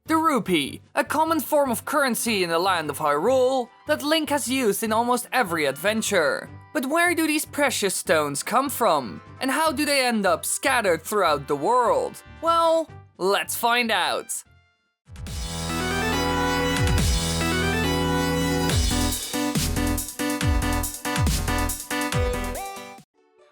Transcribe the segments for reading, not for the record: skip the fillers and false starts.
The rupee, a common form of currency in the land of Hyrule that Link has used in almost every adventure. But where do these precious stones come from? And how do they end up scattered throughout the world? Well, let's find out.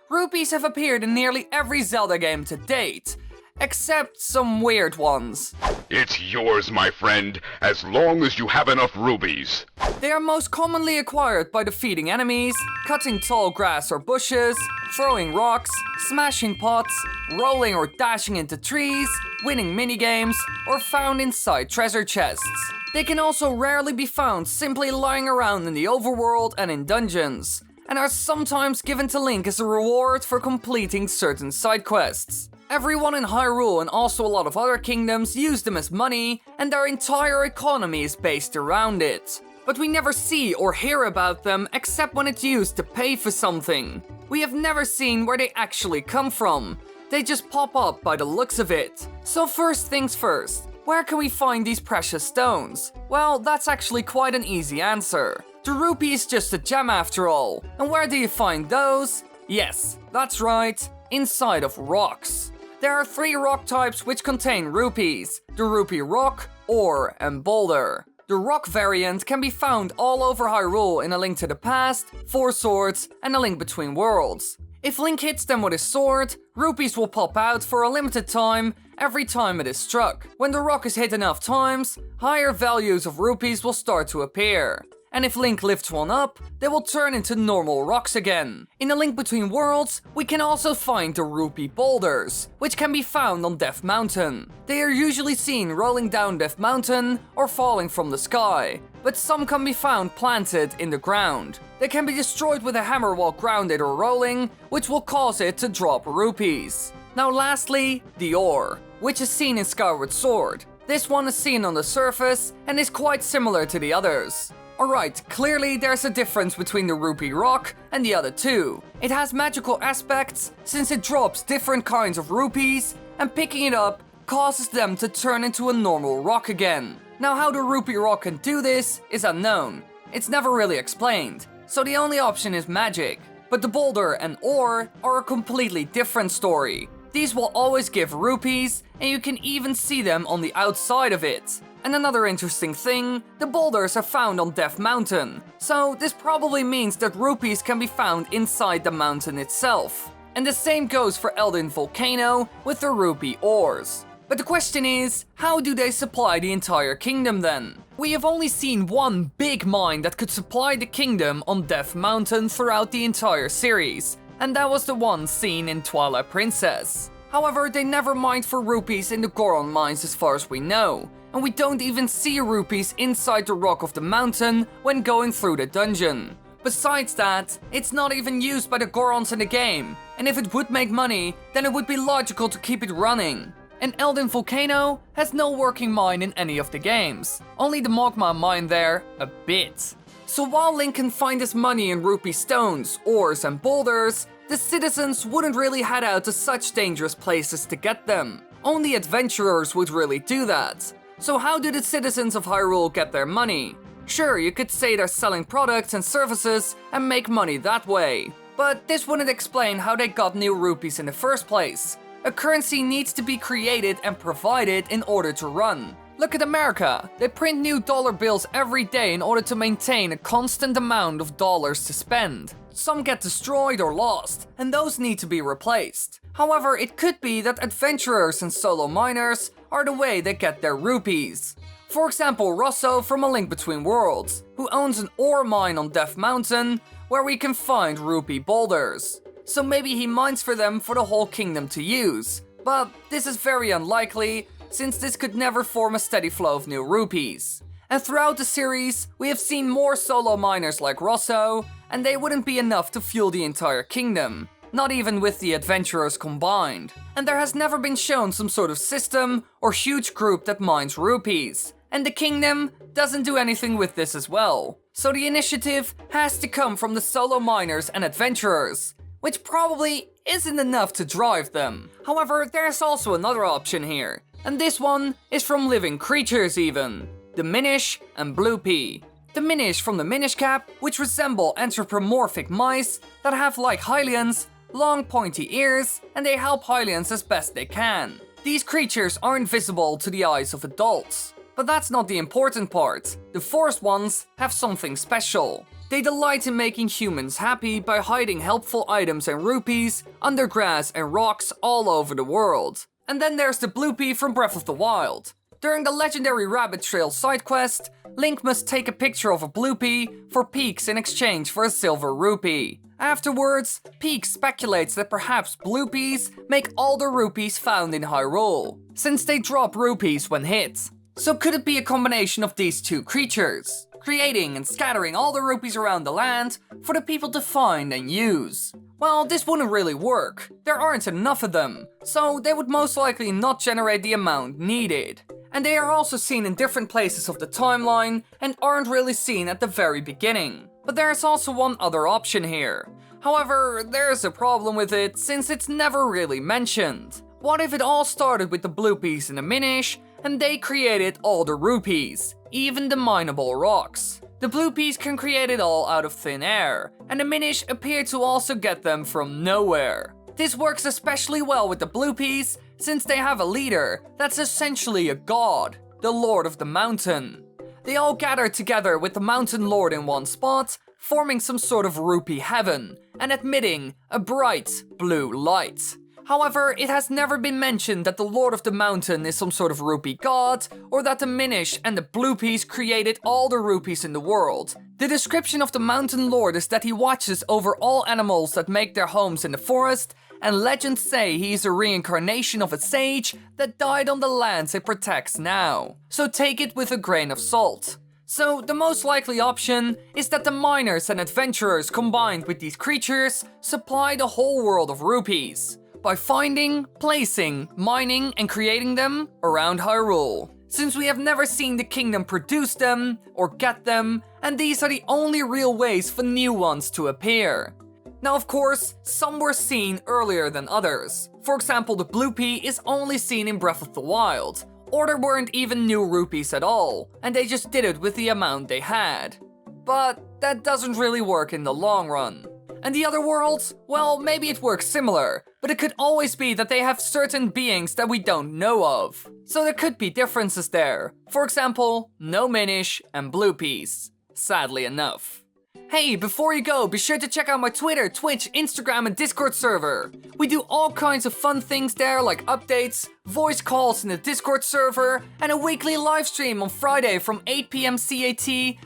Rupees have appeared in nearly every Zelda game to date, except some weird ones. It's yours, my friend, as long as you have enough rubies. They are most commonly acquired by defeating enemies, cutting tall grass or bushes, throwing rocks, smashing pots, rolling or dashing into trees, winning minigames, or found inside treasure chests. They can also rarely be found simply lying around in the overworld and in dungeons, and are sometimes given to Link as a reward for completing certain side quests. Everyone in Hyrule and also a lot of other kingdoms use them as money, and their entire economy is based around it. But we never see or hear about them except when it's used to pay for something. We have never seen where they actually come from. They just pop up by the looks of it. So first things first, where can we find these precious stones? Well, that's actually quite an easy answer. The rupee is just a gem after all. And where do you find those? Yes, that's right, inside of rocks. There are 3 rock types which contain rupees: the rupee rock, ore, and boulder. The rock variant can be found all over Hyrule in A Link to the Past, 4 Swords, and A Link Between Worlds. If Link hits them with his sword, rupees will pop out for a limited time every time it is struck. When the rock is hit enough times, higher values of rupees will start to appear. And if Link lifts one up, they will turn into normal rocks again. In A Link Between Worlds, we can also find the Rupee Boulders, which can be found on Death Mountain. They are usually seen rolling down Death Mountain or falling from the sky, but some can be found planted in the ground. They can be destroyed with a hammer while grounded or rolling, which will cause it to drop rupees. Now lastly, the ore, which is seen in Skyward Sword. This one is seen on the surface and is quite similar to the others. Alright, clearly there's a difference between the rupee rock and the other two. It has magical aspects since it drops different kinds of rupees, and picking it up causes them to turn into a normal rock again. Now how the rupee rock can do this is unknown. It's never really explained, so the only option is magic. But the boulder and ore are a completely different story. These will always give rupees, and you can even see them on the outside of it. And another interesting thing, the boulders are found on Death Mountain, so this probably means that rupees can be found inside the mountain itself. And the same goes for Eldin Volcano with the rupee ores. But the question is, how do they supply the entire kingdom then? We have only seen one big mine that could supply the kingdom on Death Mountain throughout the entire series, and that was the one seen in Twilight Princess. However, they never mined for rupees in the Goron mines as far as we know, and we don't even see rupees inside the rock of the mountain when going through the dungeon. Besides that, it's not even used by the Gorons in the game, and if it would make money, then it would be logical to keep it running. And Eldin Volcano has no working mine in any of the games, only the Magma mine there a bit. So while Link can find his money in rupee stones, ores and boulders, the citizens wouldn't really head out to such dangerous places to get them. Only adventurers would really do that. So how do the citizens of Hyrule get their money? Sure, you could say they're selling products and services and make money that way. But this wouldn't explain how they got new rupees in the first place. A currency needs to be created and provided in order to run. Look at America. They print new dollar bills every day in order to maintain a constant amount of dollars to spend. Some get destroyed or lost, and those need to be replaced. However, it could be that adventurers and solo miners are the way they get their rupees. For example, Rosso from A Link Between Worlds, who owns an ore mine on Death Mountain, where we can find rupee boulders. So maybe he mines for them for the whole kingdom to use. But this is very unlikely, since this could never form a steady flow of new rupees. And throughout the series, we have seen more solo miners like Rosso, and they wouldn't be enough to fuel the entire kingdom, not even with the adventurers combined. And there has never been shown some sort of system or huge group that mines rupees. And the kingdom doesn't do anything with this as well. So the initiative has to come from the solo miners and adventurers, which probably isn't enough to drive them. However, there's also another option here. And this one is from living creatures even, the Minish and Bluepea. The Minish from the Minish Cap, which resemble anthropomorphic mice that have, like hylians, long pointy ears, and they help hylians as best they can. These creatures aren't visible to the eyes of adults. But that's not the important part. The forest ones have something special. They delight in making humans happy by hiding helpful items and rupees under grass and rocks all over the world. And then there's the Bluepea from Breath of the Wild. During the legendary Rabbit Trail side quest, Link must take a picture of a Bluepea for Peaks in exchange for a silver rupee. Afterwards, Peaks speculates that perhaps Bluepeas make all the rupees found in Hyrule, since they drop rupees when hit. So could it be a combination of these two creatures, creating and scattering all the rupees around the land for the people to find and use? Well, this wouldn't really work. There aren't enough of them, so they would most likely not generate the amount needed. And they are also seen in different places of the timeline and aren't really seen at the very beginning. But there's also one other option here. However, there's a problem with it since it's never really mentioned. What if it all started with the Bluepeas and the Minish, and they created all the rupees, even the mineable rocks? The Bluepeas can create it all out of thin air, and the Minish appear to also get them from nowhere. This works especially well with the Bluepeas, since they have a leader that's essentially a god, the Lord of the Mountain. They all gather together with the Mountain Lord in one spot, forming some sort of rupee heaven, and emitting a bright blue light. However, it has never been mentioned that the Lord of the Mountain is some sort of rupee god, or that the Minish and the Bluepeas created all the rupees in the world. The description of the Mountain Lord is that he watches over all animals that make their homes in the forest, and legends say he is a reincarnation of a sage that died on the lands it protects now. So take it with a grain of salt. So the most likely option is that the miners and adventurers combined with these creatures supply the whole world of rupees by finding, placing, mining, and creating them around Hyrule. Since we have never seen the kingdom produce them or get them, and these are the only real ways for new ones to appear. Now of course, some were seen earlier than others. For example, the Bluepea is only seen in Breath of the Wild, or there weren't even new rupees at all, and they just did it with the amount they had. But that doesn't really work in the long run. And the other worlds? Well, maybe it works similar, but it could always be that they have certain beings that we don't know of. So there could be differences there. For example, no Minish and Bluepeas. Sadly enough. Hey, before you go, be sure to check out my Twitter, Twitch, Instagram, and Discord server. We do all kinds of fun things there, like updates, voice calls in the Discord server, and a weekly live stream on Friday from 8 PM CAT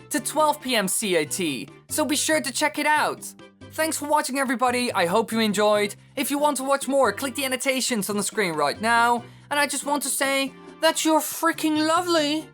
to 12 PM CAT. So be sure to check it out. Thanks for watching, everybody. I hope you enjoyed. If you want to watch more, click the annotations on the screen right now. And I just want to say that you're freaking lovely.